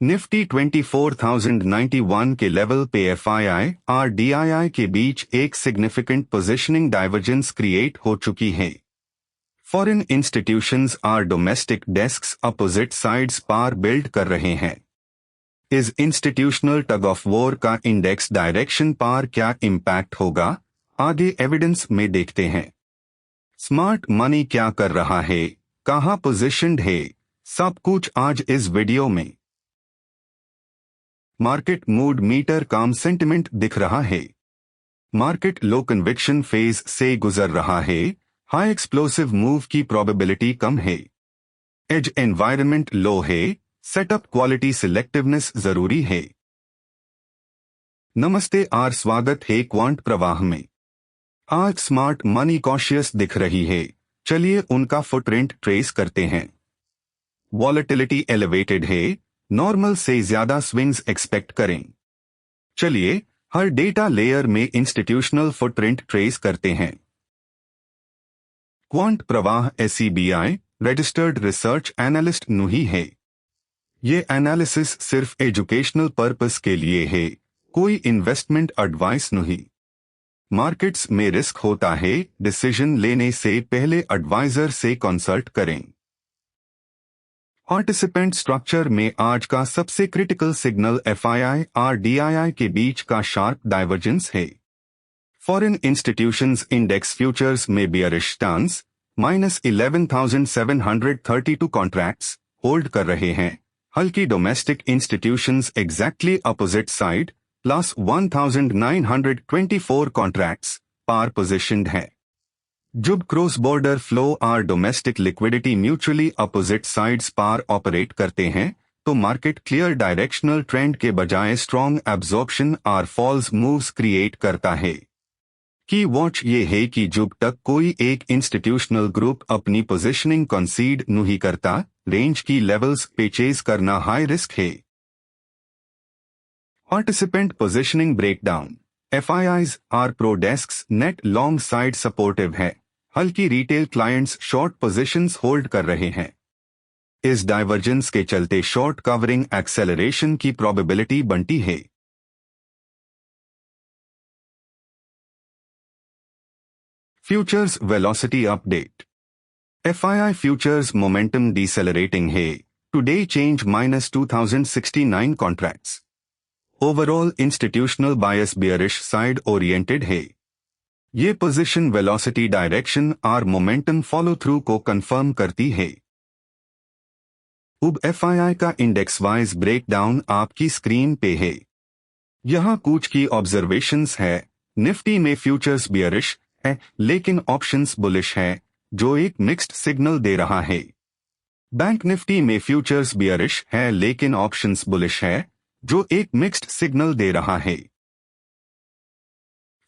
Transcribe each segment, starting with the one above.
Nifty 24,091 के level पे FII और डीआईआई के बीच एक सिग्निफिकेंट पोजीशनिंग डाइवर्जेंस क्रिएट हो चुकी है। फॉरेन इंस्टीट्यूशंस और डोमेस्टिक डेस्क्स अपोजिट साइड्स पार बिल्ड कर रहे हैं। इस इंस्टीट्यूशनल टग ऑफ वॉर का इंडेक्स डायरेक्शन पार क्या इम्पैक्ट होगा, आगे एविडेंस में देखते हैं। स्मार्ट मनी क्या कर रहा है, कहां पोजीशन्ड है, सब कुछ आज इस वीडियो में। मार्केट मूड मीटर काम सेंटिमेंट दिख रहा है। मार्केट लो कन्विक्शन फेज से गुजर रहा है। हाई एक्सप्लोसिव मूव की प्रोबेबिलिटी कम है। एज एनवायरनमेंट लो है। सेटअप क्वालिटी सिलेक्टिवनेस जरूरी है। नमस्ते और स्वागत है क्वांट प्रवाह में। आज स्मार्ट मनी कॉशियस दिख रही है। चलिए उनका फुटप्रिंट ट्रेस करते हैं। वॉलेटिलिटी एलिवेटेड है। नॉर्मल से ज्यादा स्विंग्स एक्सपेक्ट करें। चलिए हर डेटा लेयर में इंस्टीट्यूशनल फुटप्रिंट ट्रेस करते हैं। क्वांट प्रवाह SEBI रजिस्टर्ड रिसर्च एनालिस्ट नहीं है। ये एनालिसिस सिर्फ एजुकेशनल पर्पस के लिए है, कोई इन्वेस्टमेंट एडवाइस नहीं। मार्केट्स में रिस्क होता है, डिसीजन लेने से पहले एडवाइजर से कंसल्ट करें। पार्टिसिपेंट स्ट्रक्चर में आज का सबसे क्रिटिकल सिग्नल एफआईआई और डीआईआई के बीच का शार्प डाइवर्जेंस है। फॉरेन इंस्टीट्यूशंस इंडेक्स फ्यूचर्स में बियरिश स्टांस -11,732 कॉन्ट्रैक्ट्स होल्ड कर रहे हैं। हल्की domestic institutions exactly opposite side +1,924 contracts पार पोजिशन्ड है। जब क्रॉस बॉर्डर फ्लो और domestic liquidity mutually opposite sides पार ऑपरेट करते हैं तो मार्केट क्लियर डायरेक्शनल ट्रेंड के बजाय स्ट्रॉन्ग एब्जॉर्प्शन और फॉल्स मूव्स क्रिएट करता है। की वॉच ये है कि जब तक कोई एक इंस्टीट्यूशनल ग्रुप अपनी पोजीशनिंग कंसीड नहीं करता, रेंज की लेवल्स परचेज करना हाई रिस्क है। Participant positioning breakdown. FIIs और pro desks net long side supportive है। हल्की retail clients short positions hold कर रहे हैं। इस डाइवर्जेंस के चलते शॉर्ट कवरिंग एक्सेलरेशन की प्रोबेबिलिटी बनती है। Futures velocity update. FII futures momentum decelerating है। Today change -2069 contracts. Overall institutional bias bearish side oriented है। ये पोजीशन वेलोसिटी डायरेक्शन और मोमेंटम फॉलो थ्रू को कंफर्म करती है। अब FII का इंडेक्स वाइज ब्रेकडाउन आपकी स्क्रीन पे है। यहाँ कुछ की ऑब्जर्वेशंस है। निफ्टी में फ्यूचर्स बियरिश है लेकिन ऑप्शंस बुलिश है, जो एक मिक्स्ड सिग्नल दे रहा है। बैंक निफ्टी में फ्यूचर्स बियरिश है लेकिन ऑप्शंस बुलिश है, जो एक मिक्स्ड सिग्नल दे रहा है।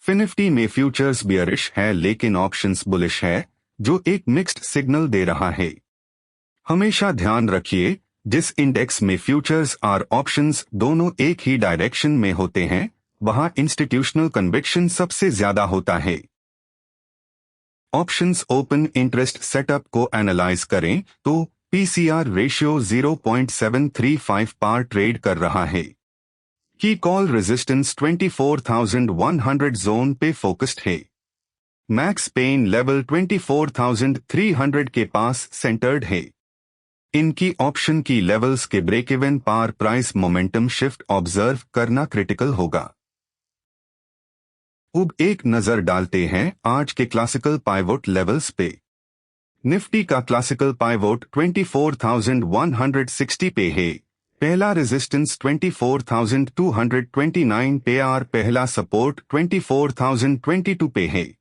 फिनिफ्टी में फ्यूचर्स बियरिश है लेकिन ऑप्शंस बुलिश है, जो एक मिक्स्ड सिग्नल दे रहा है। हमेशा ध्यान रखिए, जिस इंडेक्स में फ्यूचर्स और ऑप्शंस दोनों एक ही डायरेक्शन में होते हैं, वहां इंस्टीट्यूशनल कन्विक्शन सबसे ज्यादा होता है। ऑप्शंस ओपन इंटरेस्ट सेटअप को एनालाइज करें तो PCR रेशियो 0.735 पार ट्रेड कर रहा है। की कॉल रेजिस्टेंस 24,100 जोन पे फोकस्ड है। मैक्स पेन लेवल 24,300 के पास सेंटर्ड है। इनकी ऑप्शन की लेवल्स के ब्रेक इवन पार प्राइस मोमेंटम शिफ्ट ऑब्जर्व करना क्रिटिकल होगा। अब एक नजर डालते हैं आज के क्लासिकल पाइवोट लेवल्स पे। निफ्टी का क्लासिकल पाइवोट 24,160 पे है। पहला रेजिस्टेंस 24,229 पे और पहला सपोर्ट 24,022 पे है।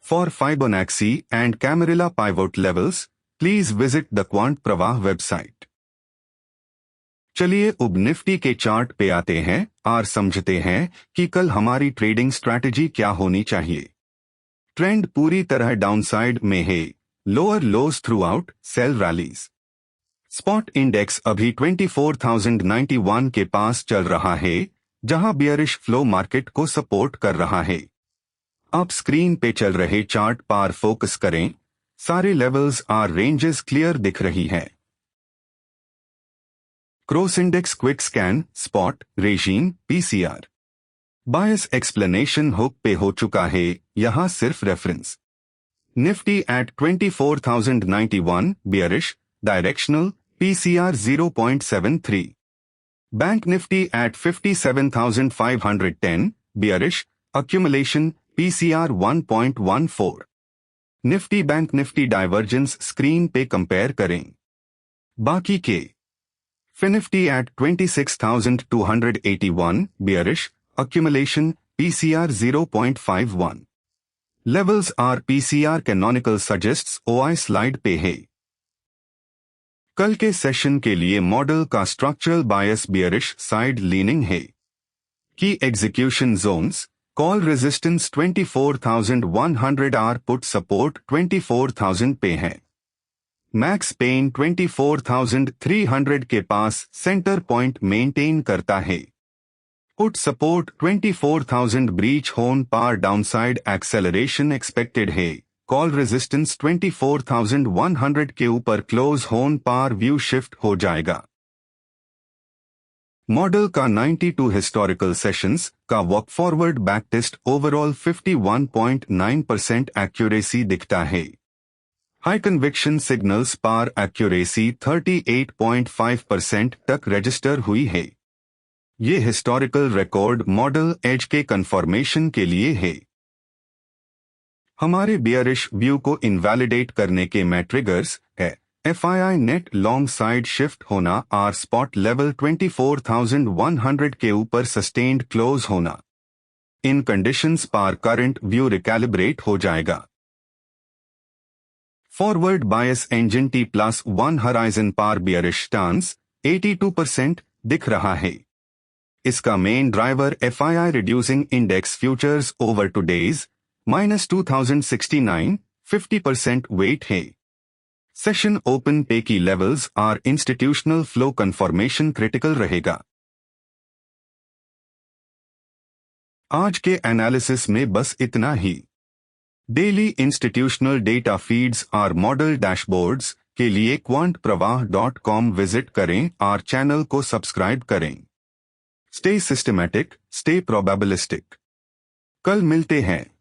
For Fibonacci and Camarilla pivot levels please visit the quant Pravah website. चलिए अब निफ्टी के चार्ट पे आते हैं और समझते हैं कि कल हमारी ट्रेडिंग स्ट्रैटेजी क्या होनी चाहिए। ट्रेंड पूरी तरह डाउनसाइड में है। Lower lows throughout, sell rallies. Spot index अभी 24,091 के पास चल रहा है, जहां बियरिश फ्लो मार्केट को सपोर्ट कर रहा है। आप स्क्रीन पे चल रहे चार्ट पर फोकस करें। सारे लेवल्स और रेंजेस क्लियर दिख रही हैं। Cross index quick scan, spot, regime, PCR. Bias explanation hook पे हो चुका है, यहां सिर्फ reference. Nifty at 24,091 bearish, directional, PCR 0.73. Bank Nifty at 57,510 bearish, accumulation, PCR 1.14. Nifty bank Nifty divergence screen पे कंपेयर करें। बाकी के फिनिफ्टी eight 26,281 bearish, accumulation, PCR 0.51. Levels are PCR canonical suggests OI slide पे है। कल के सेशन के लिए मॉडल का structural bias bearish side leaning है। की execution zones, call resistance 24,100 or, put support 24,000 पे है। मैक्स पेन 24,300 के पास सेंटर पॉइंट मेंटेन करता है। पुट सपोर्ट 24,000 ब्रीच होन पार, डाउनसाइड एक्सेलरेशन एक्सपेक्टेड है। कॉल रेजिस्टेंस 24,100 के ऊपर क्लोज होन पार व्यू शिफ्ट हो जाएगा। मॉडल का 92 हिस्टोरिकल सेशंस का walk forward back test overall 51.9% accuracy दिखता है। हाई कन्विक्शन सिग्नल्स पार एक्यूरेसी 38.5% तक रजिस्टर हुई है। ये हिस्टोरिकल रिकॉर्ड मॉडल एज के कंफर्मेशन के लिए है। हमारे बियरिश व्यू को इनवैलिडेट करने के मैट्रिगर्स है FII net long side shift होना, आर स्पॉट लेवल 24,100 के ऊपर सस्टेन्ड क्लोज होना। इन कंडीशंस पार करंट व्यू रिकैलिब्रेट हो जाएगा। Forward bias engine T+1 horizon पार बियरिश स्टांस 82% दिख रहा है। इसका main driver FII reducing index futures over today's -2069 50% weight है। सेशन ओपन पे key levels or institutional flow confirmation critical रहेगा। आज के एनालिसिस में बस इतना ही। Daily institutional data feeds or model dashboards के लिए quantprabha.com विजिट करें और चैनल को सब्सक्राइब करें। Stay systematic, stay probabilistic. कल मिलते हैं।